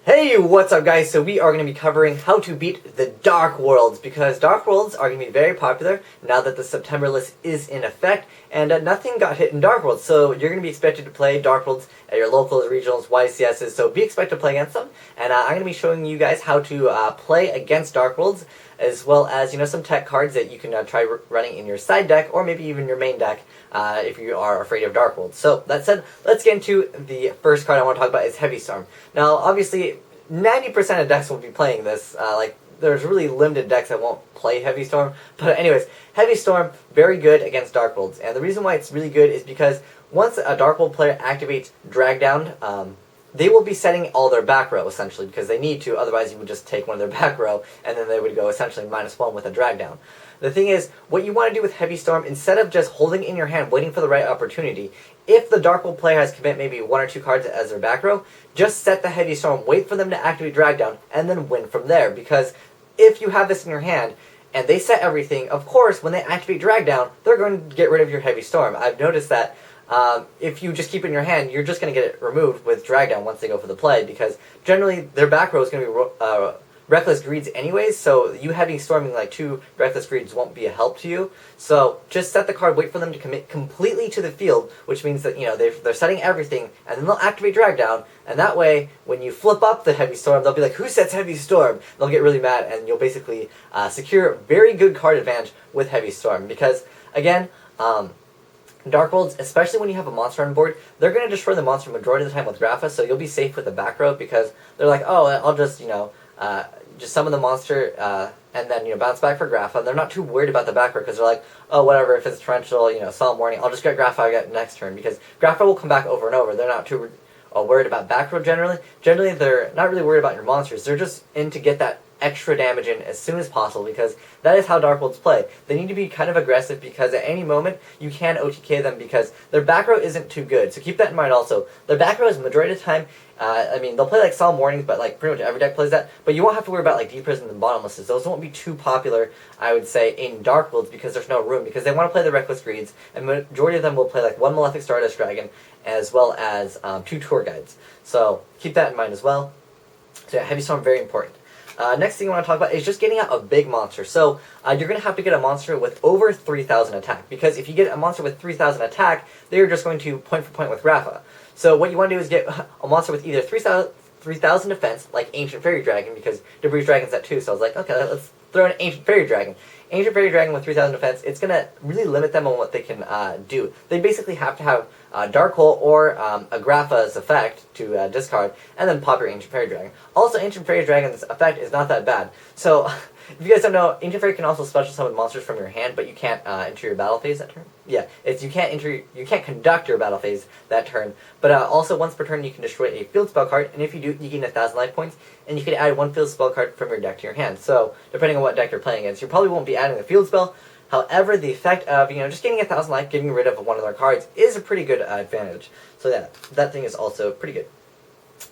Hey, what's up guys? So we are going to be covering how to beat the Dark Worlds, because Dark Worlds are going to be very popular now that the September list is in effect, and nothing got hit in Dark Worlds, so you're going to be expected to play Dark Worlds at your locals, regionals, YCSs, so be expected to play against them, and I'm going to be showing you guys how to play against Dark Worlds, as well as, some tech cards that you can try running in your side deck, or maybe even your main deck, if you are afraid of Dark Worlds. So, that said, let's get into the first card I want to talk about is Heavy Storm. Now, obviously, 90% of decks will be playing this, there's really limited decks that won't play Heavy Storm, but anyways, Heavy Storm, very good against Dark Worlds, and the reason why it's really good is because once a Dark World player activates Drag Down, they will be setting all their back row, essentially, because they need to, otherwise you would just take one of their back row, and then they would go essentially -1 with a drag down. The thing is, what you want to do with Heavy Storm, instead of just holding in your hand, waiting for the right opportunity, if the Dark World player has commit maybe 1 or 2 cards as their back row, just set the Heavy Storm, wait for them to activate drag down, and then win from there, because if you have this in your hand, and they set everything, of course, when they activate drag down, they're going to get rid of your Heavy Storm. I've noticed that if you just keep it in your hand, you're just going to get it removed with drag down once they go for the play, because generally their back row is going to be Reckless Greeds anyways, so you having storming like 2 Reckless Greeds won't be a help to you. So just set the card, wait for them to commit completely to the field, which means that, they're setting everything, and then they'll activate drag down, and that way, when you flip up the Heavy Storm, they'll be like, who sets Heavy Storm? They'll get really mad, and you'll basically secure very good card advantage with Heavy Storm, because, again, Dark Worlds, especially when you have a monster on board, they're going to destroy the monster majority of the time with Grapha, so you'll be safe with the back row, because they're like, oh, I'll just, just summon the monster, and then, bounce back for Grapha. They're not too worried about the back row, because they're like, oh, whatever, if it's Torrential, Solemn Warning, I'll just get Grapha again next turn, because Grapha will come back over and over. They're not too worried about back row generally. Generally, they're not really worried about your monsters. They're just in to get that extra damage in as soon as possible, because that is how Dark Worlds play. They need to be kind of aggressive, because at any moment you can OTK them, because their back row isn't too good. So keep that in mind also. Their back row is majority of the time, they'll play like Solemn Warnings, but like pretty much every deck plays that. But you won't have to worry about like Deep Prisons and Bottomlesses. Those won't be too popular, I would say, in Dark Worlds, because there's no room, because they want to play the Reckless Greeds, and majority of them will play like 1 Malefic Stardust Dragon, as well as 2 Tour Guides. So keep that in mind as well. So yeah, Heavy Storm, very important. Next thing I want to talk about is just getting out a big monster. So you're going to have to get a monster with over 3,000 attack, because if you get a monster with 3,000 attack, they're just going to point for point with Grapha. So what you want to do is get a monster with either 3,000 defense, like Ancient Fairy Dragon, because Debris Dragon's at 2, so I was like, okay, let's throw in Ancient Fairy Dragon. Ancient Fairy Dragon with 3,000 defense, it's going to really limit them on what they can do. They basically have to have Dark Hole or a Grapha's effect to discard, and then pop your Ancient Fairy Dragon. Also, Ancient Fairy Dragon's effect is not that bad. So, if you guys don't know, Ancient Fairy can also special summon monsters from your hand, but you can't enter your battle phase that turn. Yeah, you can't conduct your battle phase that turn. But also, once per turn, you can destroy a field spell card, and if you do, you gain 1,000 life points, and you can add 1 field spell card from your deck to your hand. So, depending on what deck you're playing against, you probably won't be adding the field spell. However, the effect of, just getting 1,000 life, getting rid of one of their cards, is a pretty good advantage. So yeah, that thing is also pretty good.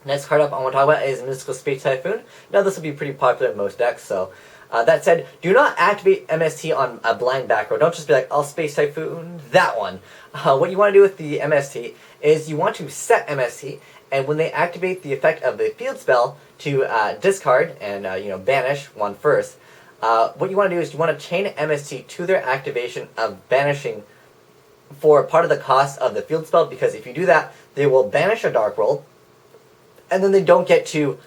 Next card up I want to talk about is Mystical Space Typhoon. Now this will be pretty popular in most decks, so that said, do not activate MST on a blind back row. Don't just be like, I'll Space Typhoon that one. What you want to do with the MST is you want to set MST, and when they activate the effect of the field spell to discard and banish one first, what you want to do is you want to chain MST to their activation of banishing for part of the cost of the field spell, because if you do that, they will banish a Dark World, and then they don't get to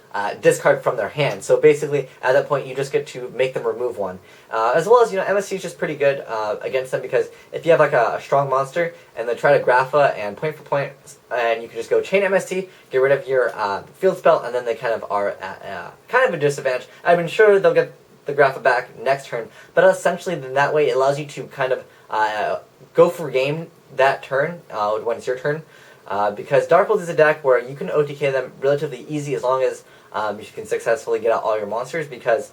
discard from their hand. So basically, at that point, you just get to make them remove one. As well as, MST is just pretty good against them, because if you have like a strong monster, and they try to Grapha and point for point, and you can just go chain MST, get rid of your field spell, and then they kind of are at kind of a disadvantage. I've been sure they'll get the Grapha back next turn, but essentially then that way it allows you to kind of go for game that turn when it's your turn, because Dark World is a deck where you can OTK them relatively easy as long as you can successfully get out all your monsters, because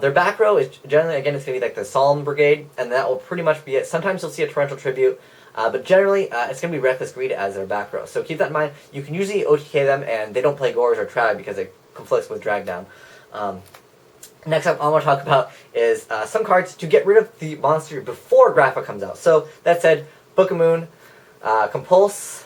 their back row is generally, again, it's going to be like the Solemn Brigade, and that will pretty much be it. Sometimes you'll see a Torrential Tribute, but generally it's going to be Reckless Greed as their back row. So keep that in mind. You can usually OTK them, and they don't play Gorge or Trag because it conflicts with Drag Down. Next up I want to talk about is some cards to get rid of the monster before Grapha comes out. So that said, Book of Moon, Compulse,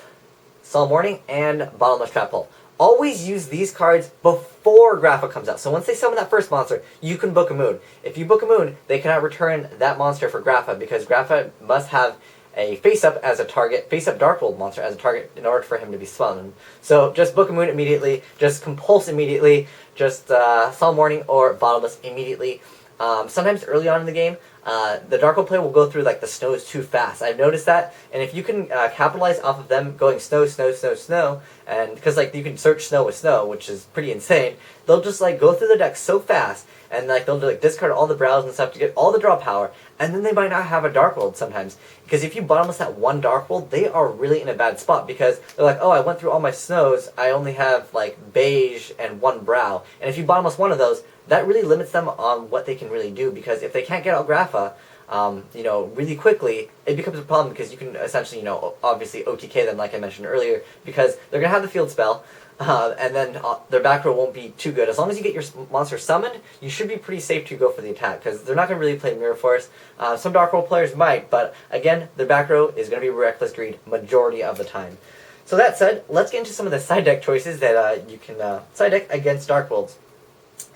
Solemn Warning, and Bottomless Trap Hole. always use these cards before Grapha comes out. So once they summon that first monster, you can book a moon. If you book a moon, they cannot return that monster for Grapha, because Grapha must have a face-up as a target, face-up Dark World monster as a target in order for him to be summoned. So just book a moon immediately, just compulse immediately, just Solemn Warning or Bottomless immediately. Sometimes early on in the game, the Dark World player will go through like the snows too fast. I've noticed that, and if you can capitalize off of them going snow, snow, snow, snow, and because like you can search snow with snow, which is pretty insane, they'll just like go through the deck so fast, and like they'll like discard all the browse and stuff to get all the draw power, and then they might not have a Dark World sometimes. Because if you bottomless that one Dark World, they are really in a bad spot, because they're like, oh, I went through all my snows, I only have like beige and one brow, and if you bottomless one of those, that really limits them on what they can really do, because if they can't get out Grapha, really quickly, it becomes a problem, because you can essentially, obviously OTK them like I mentioned earlier, because they're going to have the field spell, and then their back row won't be too good. As long as you get your monster summoned, you should be pretty safe to go for the attack, because they're not going to really play Mirror Force. Some Dark World players might, but again, their back row is going to be Reckless Greed majority of the time. So that said, let's get into some of the side deck choices that you can side deck against Dark Worlds.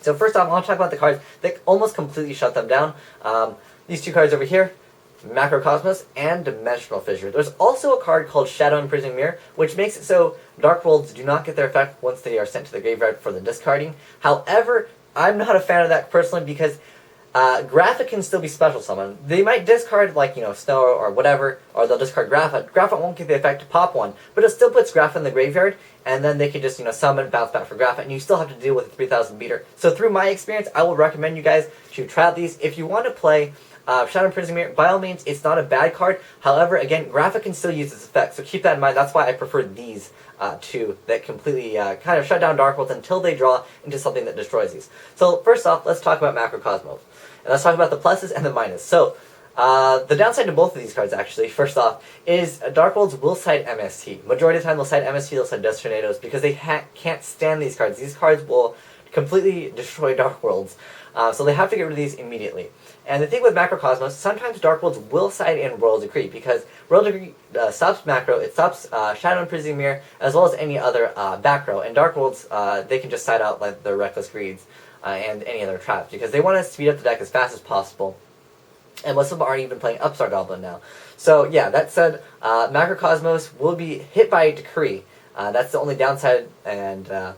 So first off, I want to talk about the cards that almost completely shut them down. These two cards over here, Macrocosmos and Dimensional Fissure. There's also a card called Shadow Imprisoning Mirror, which makes it so Dark Worlds do not get their effect once they are sent to the graveyard for the discarding. However, I'm not a fan of that personally, because Grapha can still be special summoned. They might discard, like, Snow or whatever, or they'll discard Grapha. Grapha won't get the effect to pop one, but it still puts Grapha in the graveyard, and then they can just, summon, bounce back for Grapha, and you still have to deal with a 3000 beater. So through my experience, I would recommend you guys to try out these. If you want to play Shadow Imprisoning Mirror, by all means, it's not a bad card. However, again, Grapha can still use its effect, so keep that in mind. That's why I prefer these two that completely kind of shut down Dark Worlds until they draw into something that destroys these. So first off, let's talk about Macrocosmos. And let's talk about the pluses and the minuses. So, the downside to both of these cards, actually, first off, is Dark Worlds will side MST. Majority of the time, they'll side MST, they'll side Dust Tornadoes, because they can't stand these cards. These cards will completely destroy Dark Worlds. So they have to get rid of these immediately. And the thing with Macrocosmos, sometimes Dark Worlds will side in Royal Decree, because Royal Decree stops Macro, it stops Shadow Imprisoning Mirror, as well as any other back row. And Dark Worlds, they can just side out like the Reckless Greeds and any other traps, because they want to speed up the deck as fast as possible. And most of them aren't even playing Upstart Goblin now. So yeah, that said, Macrocosmos will be hit by a Decree. That's the only downside. And the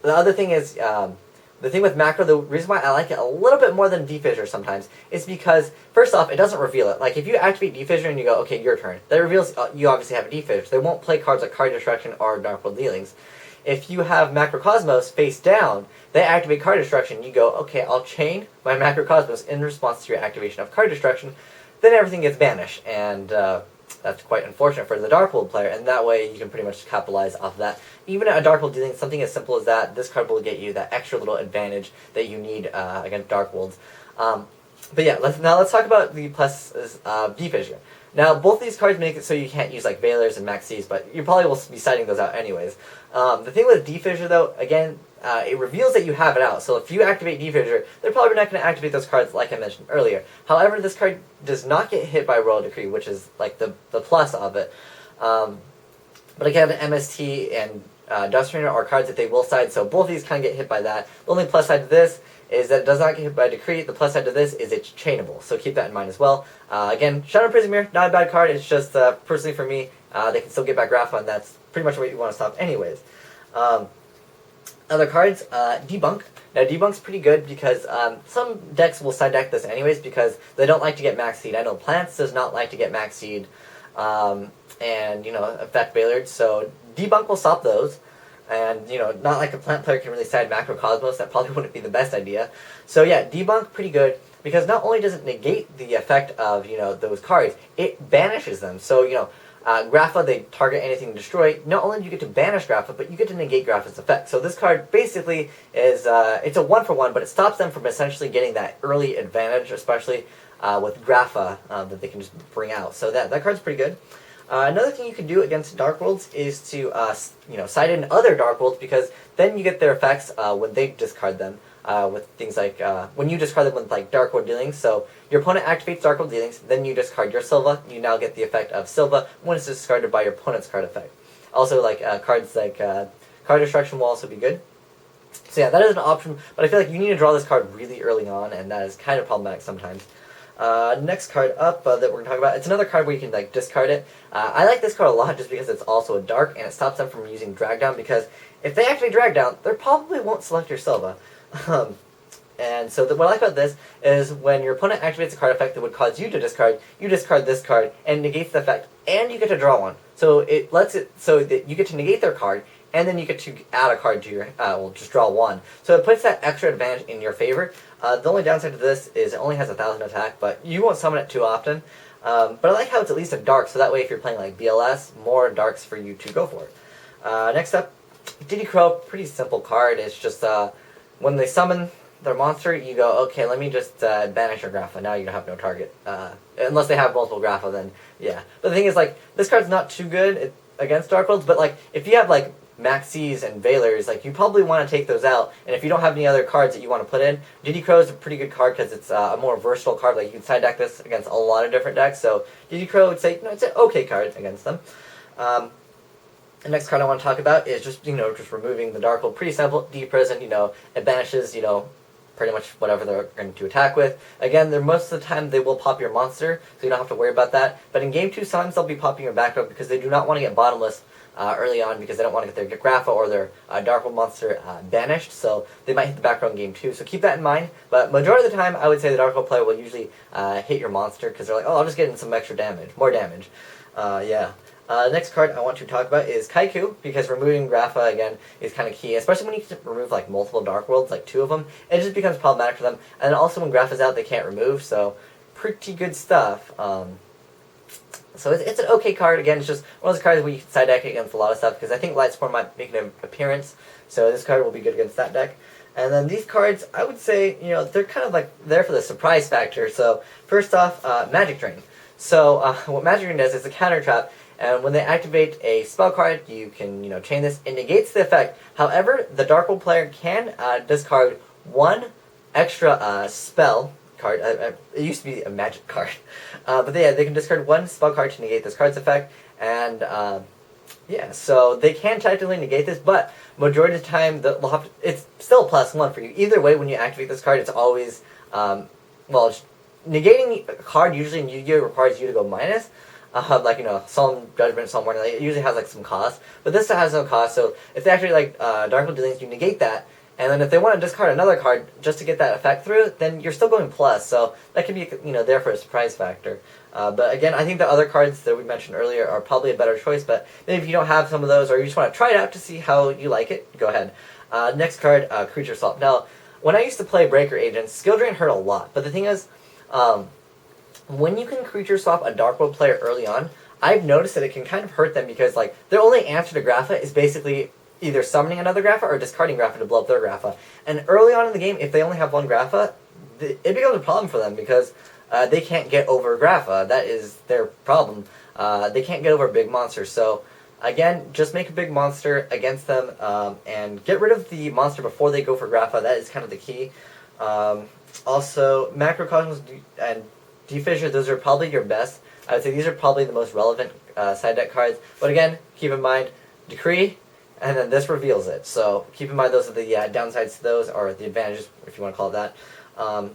other thing is, the thing with Macro, the reason why I like it a little bit more than Defissure sometimes is because, first off, it doesn't reveal it. Like, if you activate Defissure and you go, okay, your turn, that reveals you obviously have a Defissure. They won't play cards like Card Destruction or Dark World Dealings. If you have Macrocosmos face down, they activate Card Destruction. You go, okay, I'll chain my Macrocosmos in response to your activation of Card Destruction. Then everything gets banished, and that's quite unfortunate for the Dark World player, and that way you can pretty much capitalize off of that. Even at a Dark World Dealing, something as simple as that, this card will get you that extra little advantage that you need against Dark Worlds. But yeah, let's talk about the pluses of Defissure. Now, both these cards make it so you can't use like Veilers and Maxis, but you probably will be citing those out anyways. The thing with Defissure, though, again, it reveals that you have it out. So if you activate Defissure, they're probably not going to activate those cards like I mentioned earlier. However, this card does not get hit by Royal Decree, which is like the plus of it. But again, MST and Dust Tornado are cards that they will side, so both of these kind of get hit by that. The only plus side to this is that it does not get hit by Decree. The plus side to this is it's chainable, so keep that in mind as well. Again, Shadow Imprisoning Mirror, not a bad card. It's just, personally for me, they can still get back Grapha, and that's pretty much what you want to stop anyways. Other cards, Debunk. Now, Debunk's pretty good because some decks will side deck this anyways because they don't like to get Max Seed. I know Plants does not like to get Max Seed and, affect Baylord, so Debunk will stop those. And, not like a Plant player can really side Macrocosmos, that probably wouldn't be the best idea. So yeah, Debunk, pretty good, because not only does it negate the effect of, those cards, it banishes them. So, Grapha, they target anything to destroy. Not only do you get to banish Grapha, but you get to negate Grapha's effect. So this card basically is, it's a 1-for-1, but it stops them from essentially getting that early advantage, especially with Grapha that they can just bring out. So that card's pretty good. Another thing you can do against Dark Worlds is to, side in other Dark Worlds, because then you get their effects when they discard them. With things like, when you discard them with like Dark World Dealings, so your opponent activates Dark World Dealings, then you discard your Silva, you now get the effect of Silva when it's discarded by your opponent's card effect. Also, like, cards like Card destruction will also be good. So yeah, that is an option, but I feel like you need to draw this card really early on, and that is kind of problematic sometimes. Next card up that we're going to talk about, it's another card where you can like discard it. I like this card a lot just because it's also a dark, and it stops them from using drag down, because if they actually drag down, they probably won't select your Silva. And so what I like about this is when your opponent activates a card effect that would cause you discard this card, and negates the effect, and you get to draw one. So it lets it so that you get to negate their card, and then you get to add a card to your, well, just draw one. So it puts that extra advantage in your favor. The only downside to this is it only has 1,000 attack, but you won't summon it too often. But I like how it's at least a dark, so that way if you're playing like BLS, more darks for you to go for. Next up, Diddy Crow, pretty simple card. It's just when they summon their monster, you go, okay, let me just banish your Grapha. Now you have no target. Unless they have multiple Grapha, then yeah. But the thing is, like, this card's not too good against Dark Worlds, but like, if you have like Maxis and Veilers, like, you probably want to take those out, and if you don't have any other cards that you want to put in, Diddy Crow is a pretty good card because it's a more versatile card. Like, you can side deck this against a lot of different decks, so Diddy Crow would say, it's an okay card against them. The next card I want to talk about is just, just removing the Dark World. Pretty simple, Deprison, it banishes, pretty much whatever they're going to attack with. Again, most of the time they will pop your monster, so you don't have to worry about that. But in Game 2, sometimes they'll be popping your back row because they do not want to get bottomless early on, because they don't want to get their Grapha or their Dark World monster banished, so they might hit the back row in Game 2. So keep that in mind. But majority of the time, I would say the Dark World player will usually hit your monster, because they're like, oh, I'll just get in some extra damage, more damage. Yeah. Next card I want to talk about is Kaiku, because removing Grapha, again, is kind of key, especially when you can remove, like, multiple Dark Worlds, like 2 of them. It just becomes problematic for them, and also when Grapha's out, they can't remove, so pretty good stuff. So it's an okay card. Again, it's just one of those cards where you can side deck against a lot of stuff, because I think Lightstorm might make an appearance, so this card will be good against that deck. And then these cards, I would say, they're kind of like there for the surprise factor. So first off, Magic Drain. So what Magic Drain does is a counter trap, and when they activate a spell card, you can, chain this. It negates the effect. However, the Dark World player can discard one extra spell card. It used to be a magic card. But they can discard one spell card to negate this card's effect. And, yeah, so they can technically negate this, but majority of the time, they'll have to, it's still +1 for you. Either way, when you activate this card, it's always, negating a card usually in Yu-Gi-Oh! Requires you to go minus. Like, Solemn Judgment, Solemn Warning, it usually has, like, some cost. But this has no cost, so if they actually, like, Dark World Dueling, you negate that. And then if they want to discard another card just to get that effect through, then you're still going plus. So that could be, there for a surprise factor. But again, I think the other cards that we mentioned earlier are probably a better choice. But maybe if you don't have some of those, or you just want to try it out to see how you like it, go ahead. Next card, Creature Swap. Now, when I used to play Breaker Agents, Skill Drain hurt a lot. But the thing is, when you can Creature Swap a Dark World player early on, I've noticed that it can kind of hurt them, because, like, their only answer to Grapha is basically either summoning another Grapha or discarding Grapha to blow up their Grapha. And early on in the game, if they only have one Grapha, it becomes a problem for them, because they can't get over Grapha. That is their problem. They can't get over big monsters. So, again, just make a big monster against them, and get rid of the monster before they go for Grapha. That is kind of the key. Also, Macrocosmos and Defissure, those are probably your best. I would say these are probably the most relevant side deck cards. But again, keep in mind, Decree, and then this reveals it. So keep in mind those are the downsides to those, or the advantages, if you want to call it that,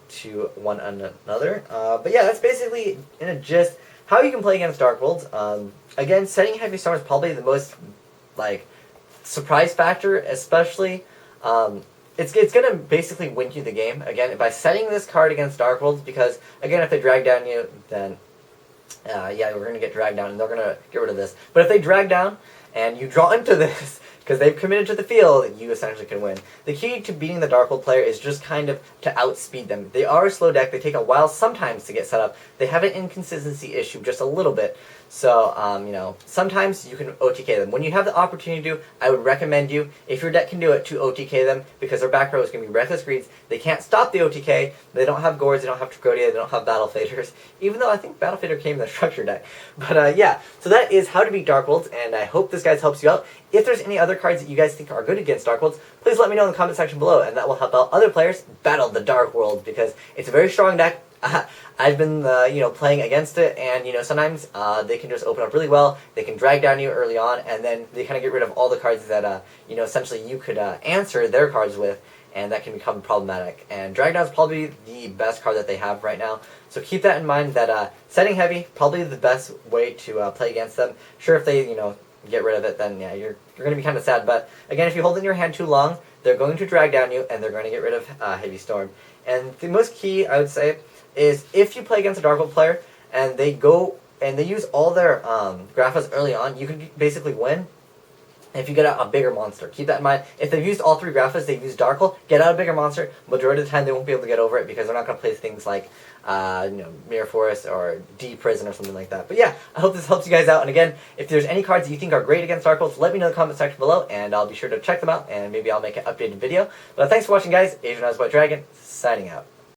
to one another. But yeah, that's basically, in a gist, how you can play against Dark Worlds. Again, setting Heavy Storm is probably the most, like, surprise factor, especially. It's going to basically win you the game, again, by setting this card against Dark Worlds, because, again, if they drag down you, then, yeah, we're going to get dragged down, and they're going to get rid of this. But if they drag down, and you draw into this, because they've committed to the field, you essentially can win. The key to beating the Dark World player is just kind of to outspeed them. They are a slow deck, they take a while sometimes to get set up. They have an inconsistency issue, just a little bit. So, sometimes you can OTK them. When you have the opportunity to, I would recommend you, if your deck can do it, to OTK them, because their back row is going to be Reckless Greeds. They can't stop the OTK, they don't have Gourds, they don't have Tragodia, they don't have Battle Faders, even though I think Battle Fader came in the structure deck. But, yeah, so that is how to beat Dark Worlds, and I hope this guys helps you out. If there's any other cards that you guys think are good against Dark Worlds, please let me know in the comment section below, and that will help out other players battle the Dark World, because it's a very strong deck, I've been playing against it, and sometimes they can just open up really well. They can drag down you early on, and then they kind of get rid of all the cards that essentially you could answer their cards with, and that can become problematic. And drag down is probably the best card that they have right now. So keep that in mind. That setting heavy probably the best way to play against them. Sure, if they get rid of it, then yeah, you're going to be kind of sad. But again, if you hold it in your hand too long, they're going to drag down you, and they're going to get rid of Heavy Storm. And the most key, I would say, is if you play against a Dark World player and they go and they use all their Graphas early on, you can basically win if you get out a bigger monster. Keep that in mind. If they've used all 3 Graphas, they've used Darkle, get out a bigger monster. Majority of the time they won't be able to get over it because they're not going to play things like Mirror Forest or D Prison or something like that. But yeah, I hope this helps you guys out. And again, if there's any cards that you think are great against Dark Worlds, let me know in the comment section below, and I'll be sure to check them out, and maybe I'll make an updated video. But thanks for watching, guys. Asian Eyes White Dragon, signing out.